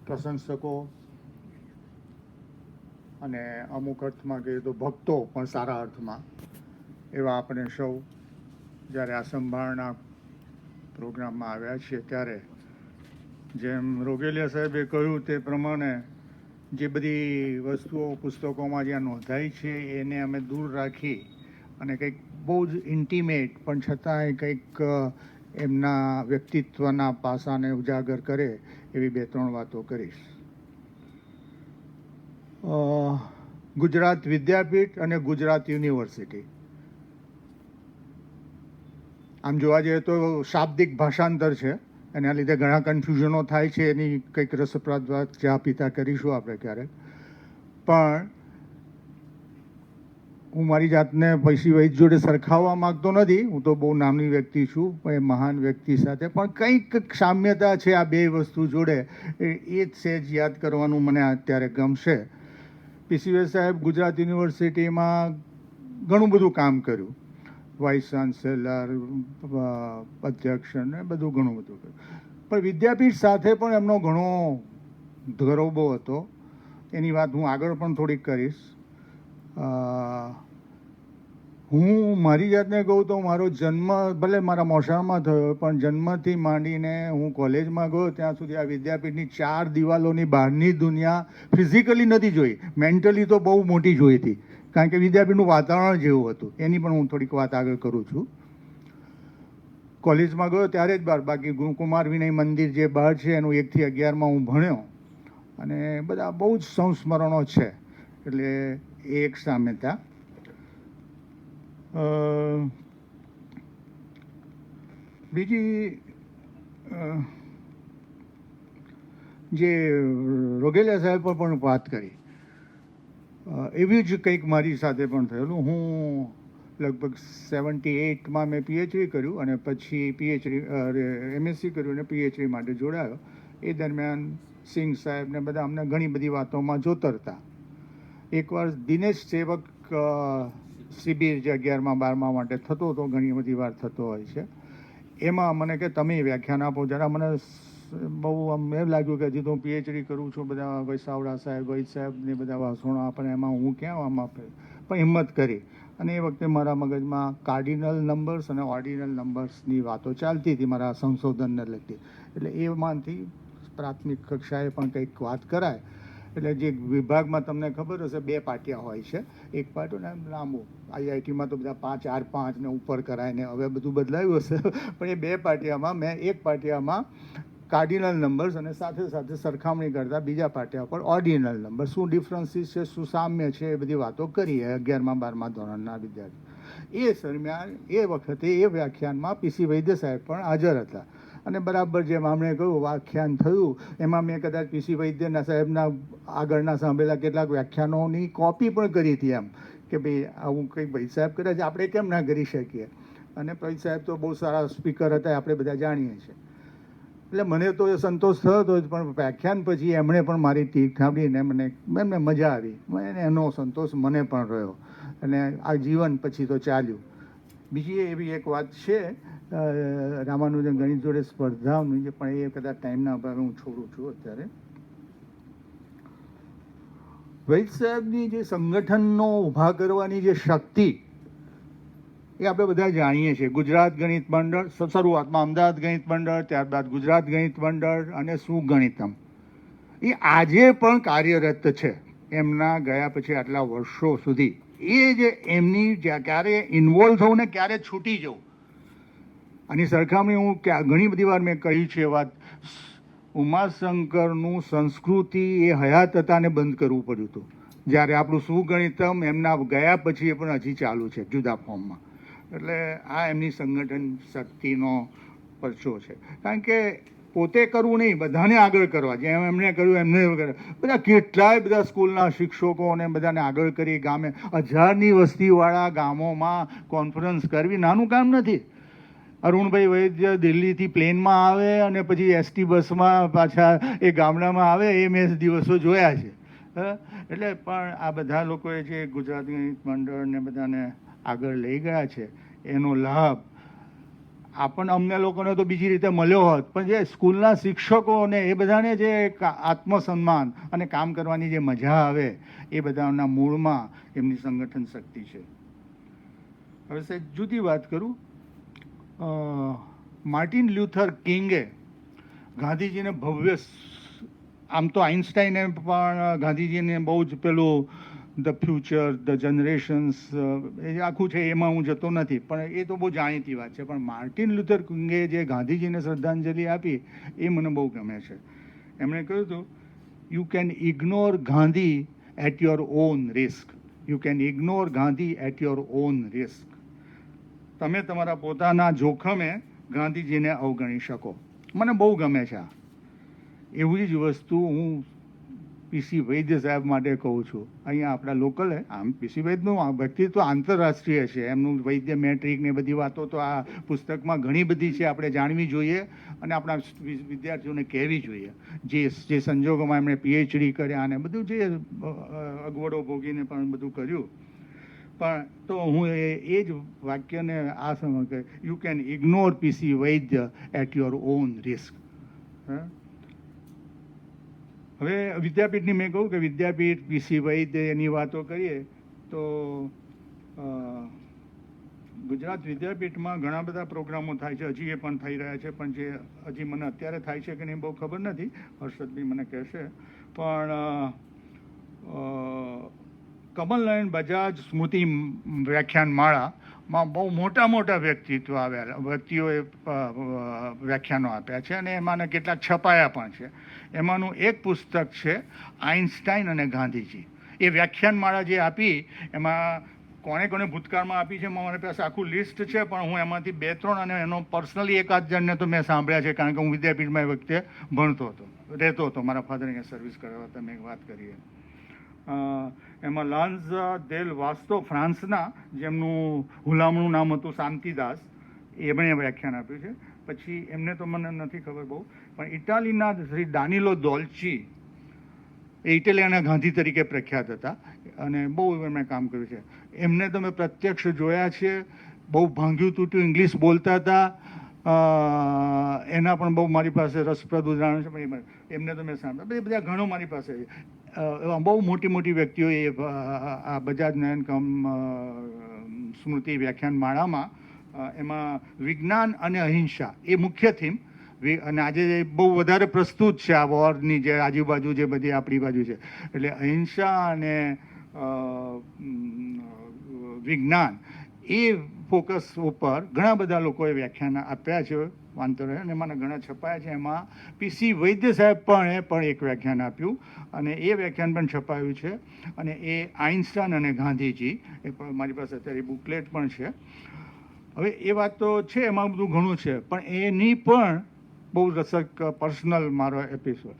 પ્રશંસકો અને અમુક અર્થમાં કહીએ તો ભક્તો પણ સારા અર્થમાં એવા આપણે સૌ જ્યારે આ સંભાળના પ્રોગ્રામમાં આવ્યા છીએ ત્યારે જેમ રોગેલિયા સાહેબે કહ્યું તે પ્રમાણે જે બધી વસ્તુઓ પુસ્તકોમાં જ્યાં નોંધાઈ છે એને અમે દૂર રાખી અને કંઈક બહુ જ ઇન્ટિમેટ પણ છતાંય કંઈક એમના વ્યક્તિત્વના પાસાને ઉજાગર કરે એવી 2-3 વાતો કરીશ. ગુજરાત વિદ્યાપીઠ અને ગુજરાત યુનિવર્સિટી, આમ જોવા જઈએ તો શાબ્દિક ભાષાંતર છે, એના લીધે ઘણા કન્ફ્યુઝનો થાય છે. એની કંઈક રસપ્રદ વાત ચા પીતા કરીશું આપણે ક્યારેક. પણ હું મારી જાતને પૈસી વૈદ જોડે સરખાવવા માગતો નથી. હું તો બહુ નાની વ્યક્તિ છું એ મહાન વ્યક્તિ સાથે, પણ કંઈક સામ્યતા છે આ બે વસ્તુ જોડે. એ જ સહેજ યાદ કરવાનું મને અત્યારે ગમશે. પીસી વૈદ સાહેબ ગુજરાત યુનિવર્સિટીમાં ઘણું બધું કામ કર્યું, વાઇસ ચાન્સેલર, અધ્યક્ષ ને બધું ઘણું બધું કર્યું. પણ વિદ્યાપીઠ સાથે પણ એમનો ઘણો ગૌરવ હતો. એની વાત હું આગળ પણ થોડીક કરીશ. હું મારી જાતને કહું તો મારો જન્મ ભલે મારા મોસાળમાં થયો, પણ જન્મથી માંડીને હું કોલેજમાં ગયો ત્યાં સુધી આ વિદ્યાપીઠની 4 દિવાલોની બહારની દુનિયા ફિઝિકલી નથી જોઈ, મેન્ટલી તો બહુ મોટી જોઈ હતી. કારણ કે વિદ્યાપીઠનું વાતાવરણ જેવું હતું. એની પણ હું થોડીક વાત આગળ કરું છું. કોલેજમાં ગયો ત્યારે જ બહાર, બાકી ગુરુકુમાર વિનય મંદિર જે બહાર છે એનું 1 થી 11માં હું ભણ્યો અને બધા બહુ જ સંસ્મરણો છે. એટલે એ એક સામ્યતા. બીજી જે રોગેલિયા સાહેબ પર પણ વાત કરી, એવી જ કંઈક મારી સાથે પણ થયેલું. હું લગભગ 78માં મેં પીએચડી કર્યું અને પછી એમએસસી કર્યું અને પીએચડી માટે જોડાયો. એ દરમિયાન સિંઘ સાહેબ ને બધા અમને ઘણી બધી વાતોમાં જોતરતા. એકવાર દિનેશ સેવક શિબિર જે 11માં 12માં માટે થતો હતો, ઘણી બધી વાર થતો હોય છે, એમાં મને કે તમે વ્યાખ્યાન આપો જરા. મને બહુ આમ એમ લાગ્યું કે હજી તો હું પીએચડી કરું છું, બધા વૈસાવડા સાહેબ, વૈદ સાહેબ ને બધા વાસણો આપણે, એમાં હું ક્યાં આમ આપે. પણ હિંમત કરી અને એ વખતે મારા મગજમાં કાર્ડિનલ નંબર્સ અને ઓર્ડિનલ નંબર્સની વાતો ચાલતી હતી મારા સંશોધનને લગતી. એટલે એમાંથી પ્રાથમિક કક્ષાએ પણ કંઈક વાત કરાય. એટલે જે વિભાગમાં તમને ખબર હશે 2 પાટિયા હોય છે. એક પાટિયું ને એમ લાંબુ. આઈઆઈટીમાં તો બધા 5, 4, 5 ને ઉપર કરાય ને હવે બધું બદલાયું હશે. પણ એ 2 પાટિયામાં મેં એક પાટિયામાં કાર્ડિનલ નંબર્સ અને સાથે સાથે સરખામણી કરતા બીજા પાટિયા પર ઓર્ડિનલ નંબર, શું ડિફરન્સીસ છે, શું સામ્ય છે, એ બધી વાતો કરીએ 11માં 12માં ધોરણના વિદ્યાર્થી. એ દરમિયાન એ વખતે એ વ્યાખ્યાનમાં પીસી વૈદ્ય સાહેબ પણ હાજર હતા અને બરાબર જેમ આમણે કહ્યું વ્યાખ્યાન થયું એમાં મેં કદાચ પીસી વૈદ્યના સાહેબના આગળના સાંભળેલા કેટલાક વ્યાખ્યાનોની કોપી પણ કરી હતી. એમ કે ભાઈ આવું કંઈક ભાઈ સાહેબ કરે છે, આપણે કેમ ના કરી શકીએ. અને ભાઈ સાહેબ તો બહુ સારા સ્પીકર હતા, આપણે બધા જાણીએ છીએ. એટલે મને તો એ સંતોષ થયો હતો, પણ વ્યાખ્યાન પછી એમણે પણ મારી ટીક સાંભળીને એમને મજા આવી, એનો સંતોષ મને પણ રહ્યો અને આ જીવન પછી તો ચાલ્યું. બીજી એવી એક વાત છે, રામાનુજન ગણિત જોડે સ્પર્ધાની છે, પણ એ કદાચ ટાઈમના અભાવે હું છોડું છું અત્યારે. વૈદ સાહેબની જે સંગઠનનો ઊભા કરવાની જે શક્તિ એ આપણે બધા જાણીએ છીએ. ગુજરાત ગણિત મંડળ, શરૂઆતમાં અમદાવાદ ગણિત મંડળ, ત્યારબાદ ગુજરાત ગણિત મંડળ અને સુગણિતમ, એ આજે પણ કાર્યરત છે. એમના ગયા પછી આટલા વર્ષો સુધી એ જે એમની ક્યારે ઇન્વોલ્વ થવું ને ક્યારે છૂટી જવું, આની સરખામણી હું ઘણી બધી વાર મેં કહ્યું છે વાત. ઉમાશંકરનું સંસ્કૃતિ એ હયાત હતા ને બંધ કરવું પડ્યું હતું, જ્યારે આપણું સુગણિતમ એમના ગયા પછી એ પણ હજી ચાલુ છે જુદા ફોર્મમાં. એટલે આ એમની સંગઠન શક્તિનો પરચો છે. કારણ કે પોતે કરવું નહીં, બધાને આગળ કરવા. જેમ એમણે કર્યું એમને બધા કેટલાય બધા સ્કૂલના શિક્ષકો અને બધાને આગળ કરી. ગામે 1000ની વસ્તીવાળા ગામોમાં કોન્ફરન્સ કરવી નાનું કામ નથી. અરુણભાઈ વૈદ્ય દિલ્હીથી પ્લેનમાં આવે અને પછી એસટી બસમાં પાછા એ ગામડામાં આવે, એ મેં દિવસો જોયા છે. એટલે પણ આ બધા લોકોએ જે ગુજરાત ગણિત મંડળ ને બધાને આગળ લઈ ગયા છે એનો લાભ આપણને અમને લોકોને તો બીજી રીતે મળ્યો હોત, પણ જે સ્કૂલના શિક્ષકોને એ બધાને જે આત્મસન્માન અને કામ કરવાની જે મજા આવે એ બધાના મૂળમાં એમની સંગઠન શક્તિ છે. હવે સાહેબ જુદી વાત કરું. માર્ટિન લ્યુથર કિંગે ગાંધીજીને ભવ્ય, આમ તો આઇન્સ્ટાઈને પણ ગાંધીજીને બહુ જ પેલું ધ ફ્યુચર, ધ જનરેશન્સ, એ આખું છે એમાં હું જતો નથી, પણ એ તો બહુ જાણીતી વાત છે. પણ માર્ટિન લ્યુથર કિંગે જે ગાંધીજીને શ્રદ્ધાંજલિ આપી એ મને બહુ ગમે છે. એમણે કહ્યું હતું, you can ignore Gandhi at your own risk. You can ignore Gandhi at your own risk. તમે તમારા પોતાના જોખમે ગાંધીજીને અવગણી શકો. મને બહુ ગમે છે આ. એવી જ વસ્તુ હું પીસી વૈદ્ય સાહેબ માટે કહું છું. અહીંયા આપણા લોકલ આમ પીસી વૈદ્યનું વ્યક્તિત્વ આંતરરાષ્ટ્રીય છે. એમનું વૈદ્ય મેટ્રિક ને બધી વાતો તો આ પુસ્તકમાં ઘણી બધી છે, આપણે જાણવી જોઈએ અને આપણા વિદ્યાર્થીઓને કહેવી જોઈએ. જે સંજોગોમાં એમણે પીએચડી કર્યા અને બધું જે અગવડો ભોગીને પણ બધું કર્યું. પણ તો હું એ જ વાક્યને આ સમય કે you can ignore PC Vaidya at your own risk. હવે વિદ્યાપીઠની મેં કહું કે વિદ્યાપીઠ, પીસી વૈદ્ય એની વાતો કરીએ તો ગુજરાત વિદ્યાપીઠમાં ઘણા બધા પ્રોગ્રામો થાય છે, હજી એ પણ થઈ રહ્યા છે, પણ જે હજી મને અત્યારે થાય છે કે નહીં બહુ ખબર નથી, હર્ષદભાઈ મને કહેશે. પણ કમલનયન બજાજ સ્મૃતિ વ્યાખ્યાન માળામાં બહુ મોટા મોટા વ્યક્તિઓએ વ્યાખ્યાનો આપ્યા છે અને એમાંના કેટલાક છપાયા પણ છે. એમાંનું એક પુસ્તક છે આઇન્સ્ટાઈન અને ગાંધીજી. એ વ્યાખ્યાન માળા જે આપી એમાં કોણે કોણે ભૂતકાળમાં આપી છે મારી પાસે આખું લિસ્ટ છે, પણ હું એમાંથી 2-3 અને એનો પર્સનલી એકાદ જણને તો મેં સાંભળ્યા છે, કારણ કે હું વિદ્યાપીઠમાં એ વખતે ભણતો હતો, રહેતો હતો. મારા ફાધર અહીંયા સર્વિસ કરવા હતા, મેં વાત કરીએ. એમાં લાન્ઝ દેલ વાસ્તો ફ્રાન્સના, જેમનું હુલામણું નામ હતું શાંતિદાસ, એમણે વ્યાખ્યાન આપ્યું છે. પછી એમને તો મને નથી ખબર બહુ, પણ ઇટાલીના શ્રી દાનિલો દોલ્ચી, એ ઇટાલિયાના ગાંધી તરીકે પ્રખ્યાત હતા અને બહુ એમણે કામ કર્યું છે. એમને તો મેં પ્રત્યક્ષ જોયા છે. બહુ ભાંગ્યું તૂટ્યું ઇંગ્લિશ બોલતા હતા. એના પણ બહુ મારી પાસે રસપ્રદ ઉદાહરણ છે, પણ એમને તો મેં સાંભળ્યા. બધા ઘણું મારી પાસે બહુ મોટી મોટી વ્યક્તિઓ એ આ બજાજ નયન સ્મૃતિ વ્યાખ્યાન માળામાં એમાં વિજ્ઞાન અને અહિંસા એ મુખ્ય થીમ, અને આજે બહુ વધારે પ્રસ્તુત છે આ વોરની જે આજુબાજુ જે બધી આપણી બાજુ છે. એટલે અહિંસા અને વિજ્ઞાન એ ફોકસ ઉપર ઘણા બધા લોકોએ વ્યાખ્યાન આપ્યા છે, વાંધો રહે, અને એમાંના ઘણા છપાયા છે. એમાં પીસી વૈદ્ય સાહેબ પણ એક વ્યાખ્યાન આપ્યું અને એ વ્યાખ્યાન પણ છપાયું છે. અને એ આઇન્સ્ટાઈન અને ગાંધીજી, એ પણ મારી પાસે અત્યારે બુકલેટ પણ છે. હવે એ વાત તો છે, એમાં બધું ઘણું છે, પણ એની પણ બહુ રસક પર્સનલ મારો એપિસોડ.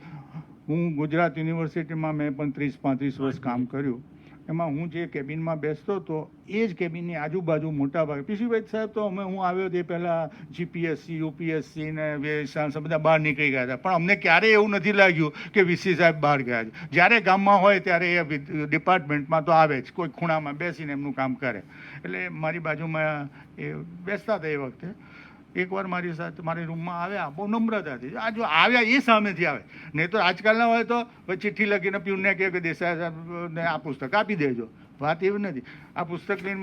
હું ગુજરાત યુનિવર્સિટીમાં મેં પણ 30-35 વર્ષ કામ કર્યું. એમાં હું જે કેબિનમાં બેસતો હતો એ જ કેબિનની આજુબાજુ મોટા ભાગે પીસી વૈદ્ય સાહેબ તો હું આવ્યો તે પહેલાં જીપીએસસી, યુપીએસસી ને વેસાંસ બધા બહાર નીકળી ગયા હતા, પણ અમને ક્યારેય એવું નથી લાગ્યું કે વીસી સાહેબ બહાર ગયા છે. જ્યારે ગામમાં હોય ત્યારે એ ડિપાર્ટમેન્ટમાં તો આવે જ, કોઈ ખૂણામાં બેસીને એમનું કામ કરે. એટલે મારી બાજુમાં એ બેસતા હતા. એ વખતે એકવાર મારી સાથે મારી રૂમમાં આવ્યા, બહુ નમ્રતાથી. આ જો આવ્યા એ સામેથી આવે, નહીં તો આજકાલના હોય તો ચિઠ્ઠી લખીને પ્યુનને કહે કે દેસાઈ સાહેબને આ પુસ્તક આપી દેજો. વાત એવી નથી. આ પુસ્તક લઈને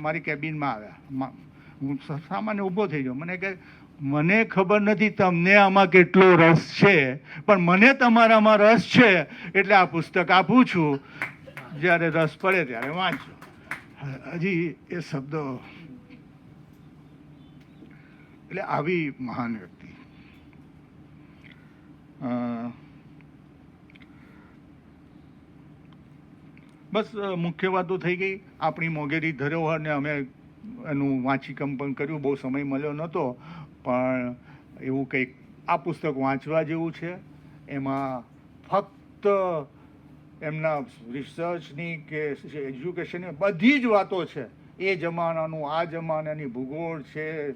મારી કેબિનમાં આવ્યા. હું સામાન્ય ઊભો થઈ ગયો. મને કહે, મને ખબર નથી તમને આમાં કેટલો રસ છે, પણ મને તમારામાં રસ છે એટલે આ પુસ્તક આપું છું, જ્યારે રસ પડે ત્યારે વાંચજો. હજી એ શબ્દો, એટલે આવી મહાન વ્યક્તિ. બસ મુખ્ય વાતો થઈ ગઈ. આપણી મોંઘેરી ધરોહરને અમે એનું વાંચીકંપન કર્યું. બહુ સમય મળ્યો નહોતો, પણ એવું કંઈક આ પુસ્તક વાંચવા જેવું છે. એમાં ફક્ત એમના રિસર્ચની કે એજ્યુકેશનની બધી જ વાતો છે. એ જમાનાનું, આ જમાનાની ભૂગોળ છે,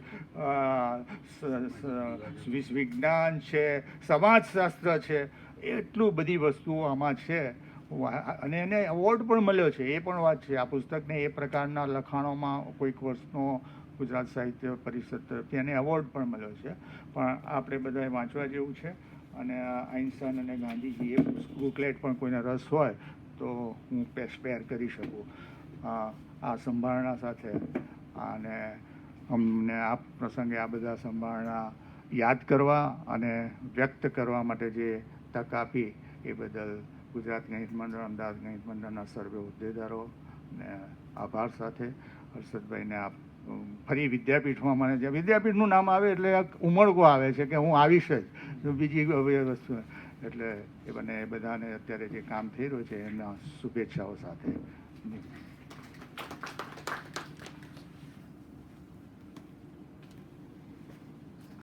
વિજ્ઞાન છે, સમાજશાસ્ત્ર છે, એટલું બધી વસ્તુઓ આમાં છે. અને એને એવોર્ડ પણ મળ્યો છે, એ પણ વાત છે. આ પુસ્તકને એ પ્રકારના લખાણોમાં કોઈક વર્ષનો ગુજરાત સાહિત્ય પરિષદ તરફથી એને એવોર્ડ પણ મળ્યો છે. પણ આપણે બધાએ વાંચવા જેવું છે અને આઇન્સ્ટાઈન અને ગાંધીજી એ બુકલેટ પણ કોઈને રસ હોય તો હું સ્પેર કરી શકું આ સંભારણા સાથે. અને અમને આ પ્રસંગે આ બધા સંભારણા યાદ કરવા અને વ્યક્ત કરવા માટે જે તક આપી એ બદલ ગુજરાત ગણિત મંડળ, અમદાવાદ ગણિત મંડળના સર્વે હોદ્દેદારો ને આભાર સાથે હર્ષદભાઈને ફરી વિદ્યાપીઠમાં મને જે વિદ્યાપીઠનું નામ આવે એટલે એક ઉમળકો આવે છે કે હું આવીશ જ બીજી વસ્તુ. એટલે એ બધાને અત્યારે જે કામ થઈ રહ્યું છે એમના શુભેચ્છાઓ સાથે.